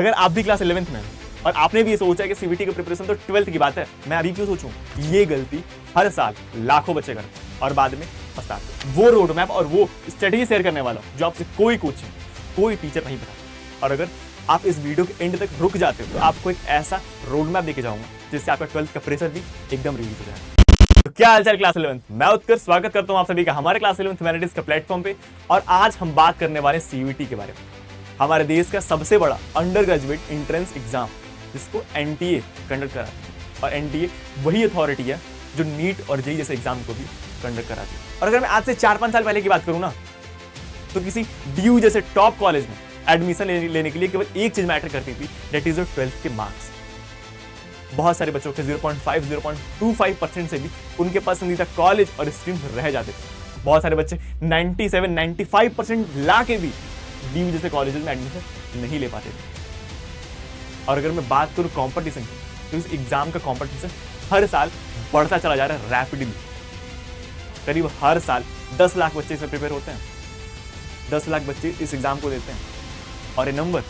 अगर आप भी क्लास 11th में हैं और आपने भी ये सोचा है कि सीवीटी की प्रिपरेशन तो 12th की बात है, मैं अभी क्यों सोचूं, ये गलती हर साल लाखों बच्चे करते हैं और बाद में पछताते हैं। वो रोड मैप और वो स्ट्रेटेजी शेयर करने वाला जो आपसे कोई कोचिंग, कोई टीचर नहीं बताता। और अगर आप इस वीडियो के एंड तक रुक जाते हो तो आपको एक ऐसा रोड मैप देके जाऊंगा जिससे आपका 12th का प्रेशर भी एकदम रिलीज हो जाए। तो क्या हालचाल क्लास 11th, मैं उत्कर्ष स्वागत करता हूं आप सभी का हमारे क्लास 11th ह्यूमैनिटीज का प्लेटफॉर्म पे। और आज हम बात करने वाले सीयूईटी के बारे में, हमारे देश का सबसे बड़ा अंडर ग्रेजुएट एंट्रेंस एग्जाम जिसको एनटीए कंडक्ट कराती है। और एनटीए वही अथॉरिटी है जो नीट और जेईई जैसे एग्जाम को भी कंडक्ट कराती है। और अगर मैं आज से 4-5 साल पहले की बात करूं ना, तो किसी डीयू जैसे टॉप कॉलेज में एडमिशन लेने के लिए केवल एक चीज मैटर करती थी, दैट इज योर 12th के मार्क्स। बहुत सारे बच्चों के 0.5-0.25% से भी उनके पसंदीदा कॉलेज और स्ट्रीम रह जाते थे। बहुत सारे बच्चे 97-95% ला के भी डीयू जैसे कॉलेजेस में एडमिशन नहीं ले पाते थे। और अगर मैं बात करूं कंपटीशन की, तो इस एग्जाम का कंपटीशन हर साल बढ़ता चला जा रहा है रैपिडली। करीब हर साल 10 लाख बच्चे इसमें प्रिपेयर होते हैं, 10 लाख बच्चे इस एग्जाम को देते हैं और ये नंबर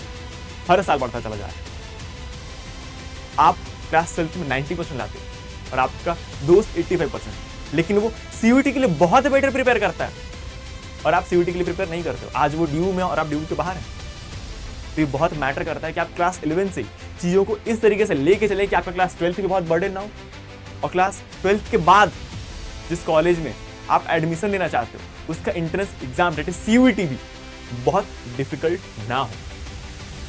हर साल बढ़ता चला जा रहा है। आप क्लास 12th में 90% लाते हैं और आपका दोस्त 85%, लेकिन वो सीयूईटी के लिए बहुत बेटर प्रिपेयर करता है और आप सीयूईटी के लिए प्रिपेयर नहीं करते हो। आज वो ड्यू में और आप ड्यू के बाहर हैं। तो ये बहुत मैटर करता है कि आप क्लास 11 से चीजों को इस तरीके से लेके चले कि आपका क्लास 12th की बहुत बर्डन ना हो, और क्लास 12th के बाद जिस कॉलेज में आप एडमिशन लेना चाहते हो उसका entrance exam that is CUET भी बहुत डिफिकल्ट ना हो।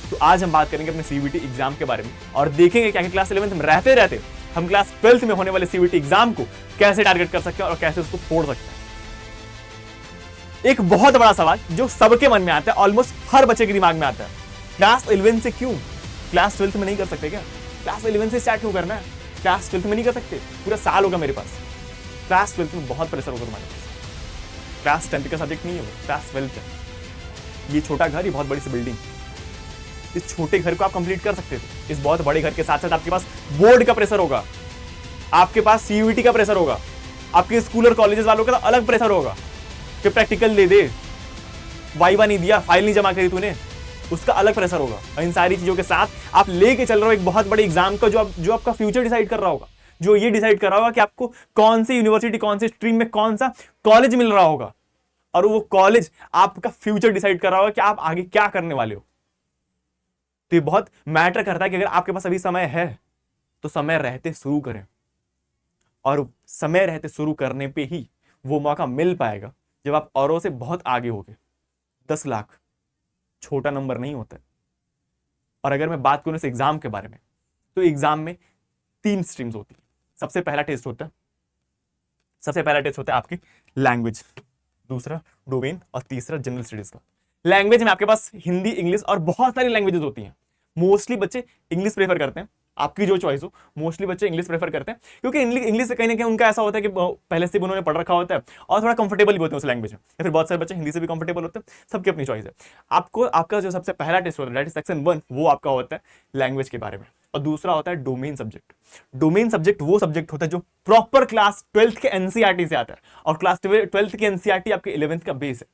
तो आज हम बात करेंगे अपने सीयूईटी एग्जाम के बारे में और देखेंगे क्या क्लास 11th में रहते रहते हम क्लास 12th में होने वाले सीयूईटी एग्जाम को कैसे टारगेट कर सकते हैं और कैसे उसको फोड़ सकते हैं। एक बहुत बड़ा सवाल जो सबके मन में आता है, ऑलमोस्ट हर बच्चे के दिमाग में आता है, क्लास 11 से क्यों क्लास 12th में नहीं कर सकते? क्या क्लास 11 से स्टार्ट क्यों करना है? क्लास 12th में नहीं कर सकते? पूरा साल होगा मेरे पास। क्लास 12th में बहुत प्रेशर होगा तुम्हारे पास। क्लास 10th का सब्जेक्ट नहीं है वो, क्लास 12th है। ये छोटा घर, ये बहुत बड़ी सी बिल्डिंग, इस छोटे घर को आप कंप्लीट कर सकते थे। इस बहुत बड़े घर के साथ साथ आपके पास बोर्ड का प्रेशर होगा, आपके पास सीयूईटी का प्रेशर होगा, आपके स्कूल और कॉलेजेस वालों का अलग प्रेशर होगा कि प्रैक्टिकल दे दे, वाइवा नहीं दिया, फाइल नहीं जमा करी तूने, उसका अलग प्रेशर होगा। और इन सारी चीजों के साथ आप लेके चल रहे हो एक बहुत बड़े एग्जाम का जो आपका फ्यूचर डिसाइड कर रहा होगा, जो ये डिसाइड कर रहा होगा कि आपको कौन सी यूनिवर्सिटी, कौन सी स्ट्रीम में कौन सा कॉलेज मिल रहा होगा, और वो कॉलेज आपका फ्यूचर डिसाइड कर रहा होगा कि आप आगे क्या करने वाले हो। तो ये बहुत मैटर करता है कि अगर आपके पास अभी समय है तो समय रहते शुरू करें, और समय रहते शुरू करने पे ही वो मौका मिल पाएगा जब आप औरों से बहुत आगे होगे। 10 लाख छोटा नंबर नहीं होता है। और अगर मैं बात करूं इस एग्जाम के बारे में, तो एग्जाम में 3 स्ट्रीम्स होती है। सबसे पहला टेस्ट होता है आपकी लैंग्वेज, दूसरा डोमेन और तीसरा जनरल स्टडीज का। लैंग्वेज में आपके पास हिंदी, इंग्लिश और बहुत सारी लैंग्वेजेस होती हैं। मोस्टली बच्चे इंग्लिश प्रेफर करते हैं, आपकी जो चॉइस हो, मोस्टली बच्चे इंग्लिश प्रेफर करते हैं क्योंकि इंग्लिश से कहीं ना कहीं उनका ऐसा होता है कि पहले से भी उन्होंने पढ़ रखा होता है और थोड़ा कंफर्टेबल भी होते हैं उस लैंग्वेज में। या फिर बहुत सारे बच्चे हिंदी से भी कंफर्टेबल होते हैं, सबकी अपनी चॉइस है। आपको आपका जो सबसे पहला टेस्ट होता है दैट इज सेक्शन 1, वो आपका होता है लैंग्वेज के बारे में, और दूसरा होता है डोमेन सब्जेक्ट। डोमेन सब्जेक्ट वो सब्जेक्ट होता है जो प्रॉपर क्लास 12th के एनसीईआरटी से आता है, और क्लास 12th के एनसीईआरटी आपके 11th का बेस है।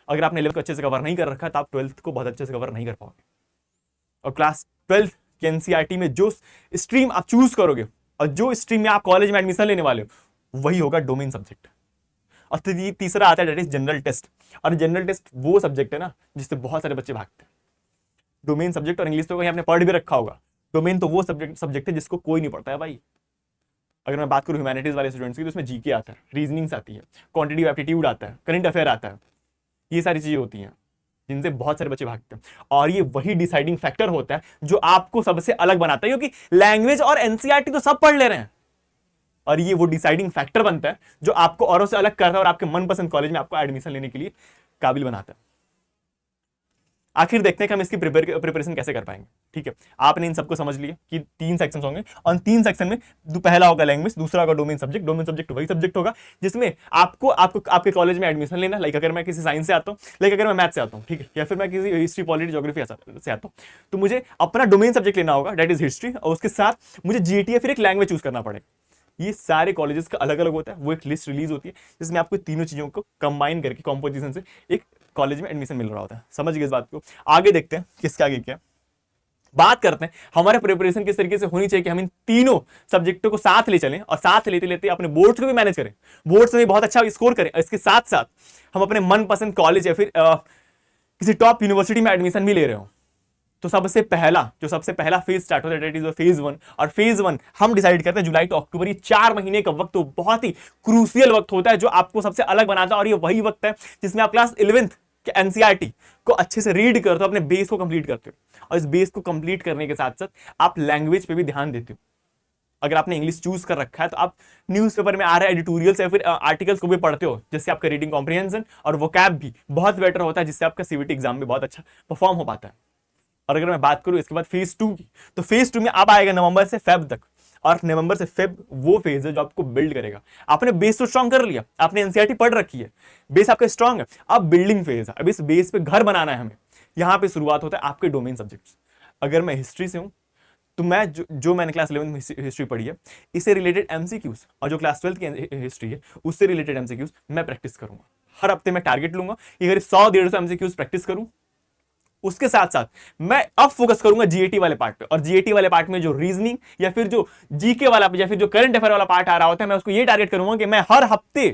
अगर आपने 11th को अच्छे से कवर नहीं कर रखा तो आप 12th को बहुत अच्छे से कवर नहीं कर पाओगे। और क्लास 12th के एनसीईआरटी में जो स्ट्रीम आप चूज करोगे और जो स्ट्रीम में आप कॉलेज में एडमिशन लेने वाले हो वही होगा डोमेन सब्जेक्ट। और तीसरा आता है दैट इज जनरल टेस्ट। और जनरल टेस्ट वो सब्जेक्ट है ना जिससे बहुत सारे बच्चे भागते हैं। डोमेन सब्जेक्ट और इंग्लिश तो कहीं आपने पढ़ भी रखा होगा, डोमेन तो वो सब्जेक्ट है जिसको कोई नहीं पढ़ता है भाई। अगर मैं बात करूं ह्यूमैनिटीज वाले स्टूडेंट्स की, तो उसमें जीके आता है, रीजनिंग्स आती है, क्वांटिटेटिव एप्टीट्यूड आता है, करंट अफेयर आता है। ये सारी चीजें होती हैं जिनसे बहुत सारे बच्चे भागते हैं, और ये वही डिसाइडिंग फैक्टर होता है जो आपको सबसे अलग बनाता है। क्योंकि लैंग्वेज और एनसीईआरटी तो सब पढ़ ले रहे हैं, और ये वो डिसाइडिंग फैक्टर बनता है जो आपको औरों से अलग करता है और आपके मनपसंद कॉलेज में आपको एडमिशन लेने के लिए काबिल बनाता है। आखिर देखते हैं कि हम इसकी प्रिपरेशन कैसे कर पाएंगे। ठीक है, आपने इन सबको समझ लिया कि 3 सेक्शन होंगे, और 3 सेक्शन में पहला होगा लैंग्वेज, दूसरा होगा डोमेन सब्जेक्ट। डोमेन सब्जेक्ट वही सब्जेक्ट होगा जिसमें आपको आपके कॉलेज में एडमिशन लेना। लाइक अगर मैं किसी साइंस से आता हूँ, लाइक अगर मैं मैथ से आता हूँ, ठीक है, या फिर मैं किसी हिस्ट्री, पॉलिटी, ज्योग्राफी से आता हूँ, तो मुझे अपना डोमेन सब्जेक्ट लेना होगा दैट इज हिस्ट्री, और उसके साथ मुझे जीटी या फिर एक लैंग्वेज चूज करना पड़ेगा। ये सारे कॉलेजेस का अलग अलग होता है, वो एक लिस्ट रिलीज होती है जिसमें आपको तीनों चीजों को कंबाइन करके कॉम्पोजिशन से एक कॉलेज में एडमिशन मिल रहा होता है। समझ गए इस बात को? आगे देखते हैं किसके आगे क्या। बात करते हैं हमारे प्रिपरेशन किस तरीके से होनी चाहिए कि हम इन तीनों सब्जेक्टों को साथ ले चलें और साथ लेते लेते अपने बोर्ड्स को भी मैनेज करें, बोर्ड्स में भी बहुत अच्छा स्कोर करें। इसके साथ साथ हम अपने मनपसंद कॉलेज या फिर किसी टॉप यूनिवर्सिटी में एडमिशन भी ले रहे हो। तो सबसे पहला फेज स्टार्ट होता है, दैट इज फेज 1। और फेज 1 हम डिसाइड करते हैं जुलाई टू अक्टूबर, ये 4 महीने का वक्त तो बहुत ही क्रूशियल वक्त होता है जो आपको सबसे अलग बनाता है। और ये वही वक्त है जिसमें आप क्लास 11th के एनसीईआरटी को अच्छे से रीड करते हो, अपने बेस को कंप्लीट करते हो। और इस बेस को कंप्लीट करने के साथ साथ आप लैंग्वेज पे भी ध्यान देते हो। अगर आपने इंग्लिश चूज कर रखा है तो आप न्यूज़पेपर में आ रहे एडिटोरियल्स या फिर आर्टिकल्स को भी पढ़ते हो, जिससे आपका रीडिंग कॉम्प्रिहेंशन और वोकैब भी बहुत बेटर होता है, जिससे आपका सीवीटी एग्जाम में बहुत अच्छा परफॉर्म हो पाता है। और अगर मैं बात करूं इसके बाद फेज 2 की, तो फेज 2 में आप आएगा नवंबर से फेब तक। और नवंबर से फेब वो फेज है जो आपको बिल्ड करेगा। आपने बेस तो स्ट्रांग कर लिया, आपने एनसीईआरटी पढ़ रखी है, बेस आपका स्ट्रांग है। अब बिल्डिंग फेज है, अब इस बेस पे घर बनाना है हमें। यहां पे शुरुआत होता है आपके डोमेन सब्जेक्ट्स। अगर मैं हिस्ट्री से हूं तो मैं जो मैंने क्लास 11 में हिस्ट्री पढ़ी है, इससे रिलेटेड एमसीक्यूज, और जो क्लास 12 की हिस्ट्री है उससे रिलेटेड एमसीक्यूज मैं प्रैक्टिस करूंगा। हर हफ्ते मैं टारगेट लूंगा कि अगर 100-150 एमसीक्यूज प्रैक्टिस करूं। उसके साथ साथ मैं अब फोकस करूंगा जीएटी वाले पार्ट पे। और जीएटी वाले पार्ट में जो रीजनिंग या फिर जो जीके वाला या फिर जो करंट अफेयर वाला पार्ट आ रहा होता है, मैं उसको ये टारगेट करूंगा कि मैं हर हफ्ते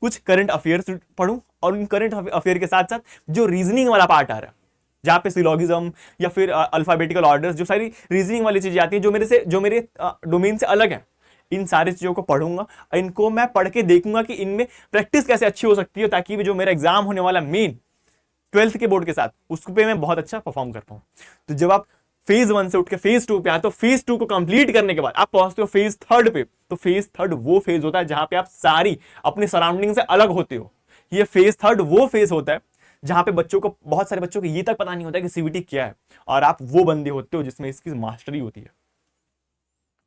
कुछ करंट अफेयर्स पढ़ूं। और उन करंट अफेयर के साथ साथ जो रीजनिंग वाला पार्ट आ रहा है, जहां पे सिलोगिज्म या फिर अल्फाबेटिकल ऑर्डर्स, जो सारी रीजनिंग वाली चीजें आती हैं जो मेरे डोमेन से अलग है, इन सारी चीजों को पढ़ूंगा। इनको मैं पढ़ के देखूंगा कि इनमें प्रैक्टिस कैसे अच्छी हो सकती है, ताकि जो मेरा एग्जाम होने वाला मेन 12th के बोर्ड के साथ, उस पे मैं बहुत अच्छा परफॉर्म कर पाऊं। तो जब आप फेज 1 से उठ के फेज 2 पे आते हो, फेज 2 को कंप्लीट करने के बाद आप पहुंचते हो फेज 3 पे। तो फेज 3 वो फेज होता है जहां पे आप सारी अपने सराउंडिंग से अलग होते हो। ये फेज 3 वो फेज होता है जहां पे बहुत सारे बच्चों को ये तक पता नहीं होता है कि सीवीटी क्या है, और आप वो बंदे होते हो जिसमें इसकी मास्टरी होती है।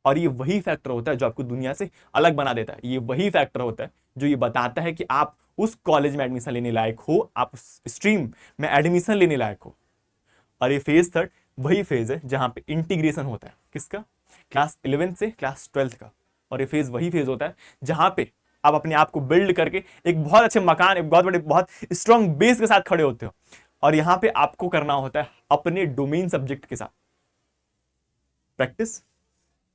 और ये वही फैक्टर होता है जो आपको दुनिया से अलग बना देता है। ये वही फैक्टर होता है जो ये बताता है कि आप उस कॉलेज में एडमिशन लेने लायक हो, आप उस स्ट्रीम में एडमिशन लेने लायक हो। और ये फेज 3 वही फेज है जहां पे इंटीग्रेशन होता है, किसका? क्लास 11 से क्लास 12 का। और ये फेज वही फेज होता है जहां पे आप अपने आप को बिल्ड करके एक बहुत अच्छे मकान, एक बहुत स्ट्रॉन्ग बेस के साथ खड़े होते हो। और यहां पे आपको करना होता है अपने डोमेन सब्जेक्ट के साथ प्रैक्टिस,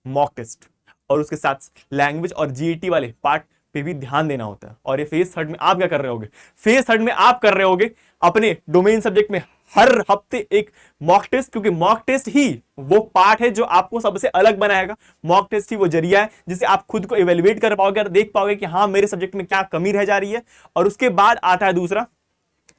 मॉक टेस्ट, और उसके साथ लैंग्वेज और जीईटी वाले पार्ट पे भी ध्यान देना होता है। और ये फेज 3 में आप क्या कर रहे होगे? फेज 3 में आप कर रहे होगे अपने डोमेन सब्जेक्ट में हर हफ्ते एक मॉक टेस्ट, क्योंकि मॉक टेस्ट ही वो पार्ट है जो आपको सबसे अलग बनाएगा। मॉक टेस्ट ही वो जरिया है जिससे आप खुद को इवेल्युएट कर पाओगे और देख पाओगे कि हाँ, मेरे सब्जेक्ट में क्या कमी रह जा रही है। और उसके बाद आता है दूसरा,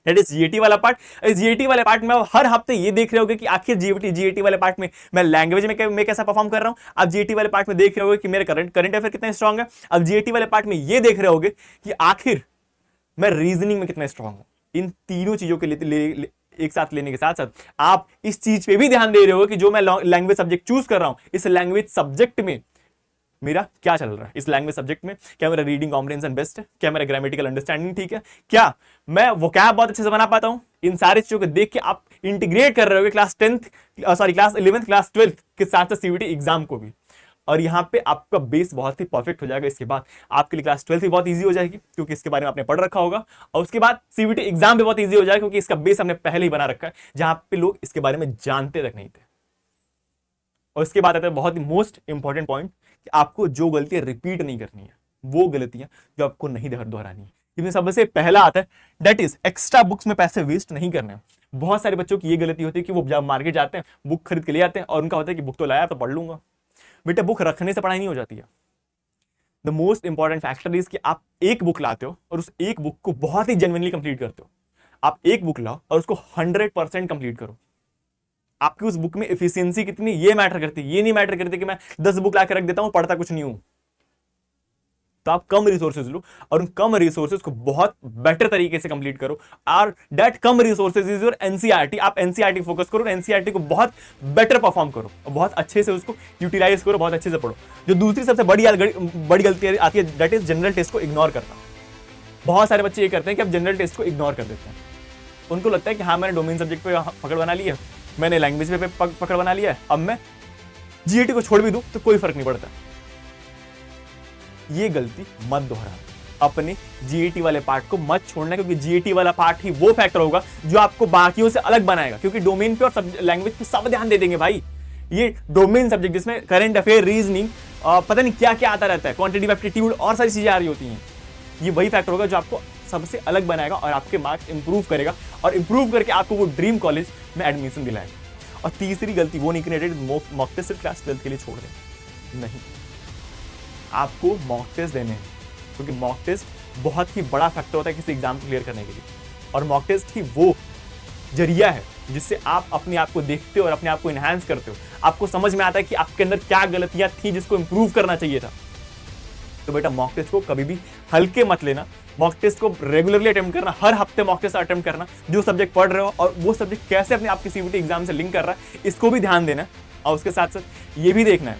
दैट इज जीएटी वाला पार्ट। इस जीएटी वाले पार्ट में हर हफ्ते ये देख रहे होगे कि आखिर जीएटी वाले पार्ट में मैं लैंग्वेज में कैसा परफॉर्म कर रहा हूं। आप जीएटी वाले पार्ट में देख रहे होगे कि मेरे करंट अफेयर कितने स्ट्रांग है। अब जीएटी वाले पार्ट में ये देख रहे होगे कि आखिर मैं रीजनिंग में कितना स्ट्रांग हूं। इन तीनों चीजों के लिए एक साथ लेने के साथ साथ आप इस चीज पे भी ध्यान दे रहे हो कि जो मैं लैंग्वेज सब्जेक्ट चूज कर रहा हूं, इस लैंग्वेज सब्जेक्ट में मेरा क्या चल रहा है। इस लैंग्वेज सब्जेक्ट में क्या मेरा रीडिंग कॉम्प्रिहेंशन बेस्ट है, क्या मेरा ग्रामेटिकल अंडरस्टैंडिंग ठीक है, क्या मैं वोकैब बहुत अच्छे से बना पाता हूं। इन सारी चीजों को देख के आप इंटीग्रेट कर रहे हो क्लास 11th क्लास 12th के साथ सीवीटी एग्जाम को भी। और यहां पे आपका बेस बहुत ही परफेक्ट हो जाएगा। इसके बाद आपके लिए क्लास 12th भी बहुत इजी हो जाएगी, क्योंकि इसके बारे में आपने पढ़ रखा होगा। और उसके बाद सीवीटी एग्जाम भी बहुत इजी हो जाएगा, क्योंकि इसका बेस हमने पहले ही बना रखा है, जहां पे लोग इसके बारे में जानते तक नहीं थे। और इसके बाद आता है बहुत ही मोस्ट इंपॉर्टेंट पॉइंट कि आपको जो गलतियां रिपीट नहीं करनी है, वो गलतियां जो आपको नहीं दोहरानी है। इसमें सबसे पहला आता है दैट इज एक्स्ट्रा बुक्स में पैसे वेस्ट नहीं करने। बहुत सारे बच्चों की ये गलती होती है कि वो जब मार्केट जाते हैं, बुक खरीद के ले आते हैं, और उनका होता है कि बुक तो लाया तो पढ़ लूंगा। बेटा, बुक रखने से पढ़ाई नहीं हो जाती है। The most important factor is कि आप एक बुक लाते हो और उस एक बुक को बहुत ही जेन्युइनली कंप्लीट करते हो। आप एक बुक लाओ और उसको 100% कंप्लीट करो। आपकी उस बुक में एफिशिएंसी कितनी, ये मैटर करती है। ये नहीं मैटर करती कि मैं 10 बुक लाके रख देता हूं, पढ़ता कुछ नहीं हूं। तो आप कम रिसोर्सेज लो और उन कम रिसोर्सेज को बहुत बेटर तरीके से कंप्लीट करो। और that come resources is your NCERT. आप एनसीईआरटी फोकस करो, एनसीईआरटी को बहुत बेटर परफॉर्म करो और बहुत अच्छे से उसको यूटिलाइज करो, बहुत अच्छे से पढ़ो। जो दूसरी सबसे बड़ी गलती आती है, दैट इज जनरल टेस्ट को इग्नोर करना। बहुत सारे बच्चे ये करते हैं कि अब जनरल टेस्ट को इग्नोर कर देते हैं। उनको लगता है कि हाँ, मैंने डोमेन सब्जेक्ट पे पकड़ बना ली है, मैंने लैंग्वेज पे पकड़ बना लिया है, अब मैं जीएटी को छोड़ भी दूं तो कोई फर्क नहीं पड़ता। ये गलती मत दोहराना। अपने जीएटी वाले पार्ट को मत छोड़ना, क्योंकि जीएटी वाला पार्ट ही वो फैक्टर होगा जो आपको बाकियों से अलग बनाएगा। क्योंकि डोमेन पे और लैंग्वेज पे सब ध्यान दे देंगे भाई। ये डोमेन सब्जेक्ट जिसमें करंट अफेयर, रीजनिंग, पता नहीं क्या क्या आता रहता है, क्वांटिटेटिव एप्टीट्यूड और सारी चीजें आ रही होती हैं, ये वही फैक्टर होगा जो आपको सबसे अलग बनाएगा और आपके मार्क्स इंप्रूव करेगा और इंप्रूव करके आपको वो ड्रीम कॉलेज में एडमिशन दिलाएगा। और तीसरी गलती वो नहीं करनी, मॉक टेस्ट सिर्फ क्लास 12 के लिए छोड़ दें, नहीं, आपको मॉक टेस्ट देने हैं, क्योंकि मॉक टेस्ट बहुत ही बड़ा फैक्टर होता है किसी एग्जाम को क्लियर करने के लिए। और मॉक टेस्ट ही वो जरिया है जिससे आप अपने आप को देखते हो और अपने आप को इनहांस करते हो, आपको समझ में आता है कि आपके अंदर क्या गलतियां थी जिसको इंप्रूव करना चाहिए था। तो बेटा मॉक टेस्ट को कभी भी हल्के मत लेना, मॉक टेस्ट को रेगुलरली अटेम्प्ट करना, हर हफ्ते मॉक टेस्ट अटेम्प्ट करना, जो सब्जेक्ट पढ़ रहे हो और वो सब्जेक्ट कैसे अपने आपके सीबीटी एग्जाम से लिंक कर रहा है इसको भी ध्यान देना। और उसके साथ साथ ये भी देखना है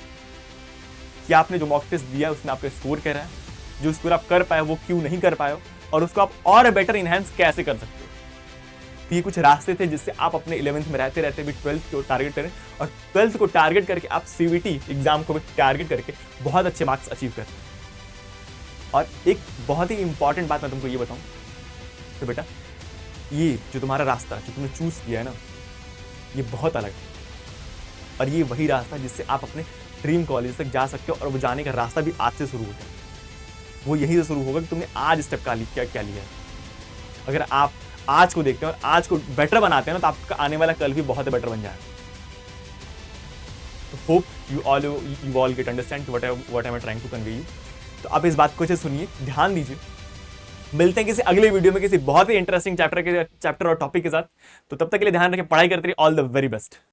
कि आपने जो मॉक टेस्ट दिया उसमें आपका स्कोर क्या रहा है, जो स्कोर आप कर पाए वो क्यों नहीं कर पाए हो, और उसको आप और बेटर इनहेंस कैसे कर सकते हो। तो ये कुछ रास्ते थे जिससे आप अपने 11th में रहते रहते भी 12th को टारगेट करें, और 12th को टारगेट करके आप सीबीटी एग्जाम को भी टारगेट करके बहुत अच्छे मार्क्स अचीव करें। और एक बहुत ही इंपॉर्टेंट बात मैं तुमको ये बताऊं, तो बेटा ये जो तुम्हारा रास्ता जो तुमने चूज किया है ना, ये बहुत अलग है, और ये वही रास्ता जिससे आप अपने ड्रीम कॉलेज तक जा सकते हो। और वो जाने का रास्ता भी आज से शुरू होता है, वो यहीं से शुरू होगा कि तुमने आज स्टेप क्या लिया है। अगर आप आज को देखते हैं और आज को बेटर बनाते हैं ना, तो आपका आने वाला कल भी बहुत बेटर बन जाएगा। तो hope you all get understand what I am trying to convey you. तो आप इस बात को अच्छे सुनिए, ध्यान दीजिए। मिलते हैं किसी अगले वीडियो में किसी बहुत ही इंटरेस्टिंग चैप्टर और टॉपिक के साथ। तो तब तक के लिए ध्यान रखें, पढ़ाई करते रहिए। All the very best.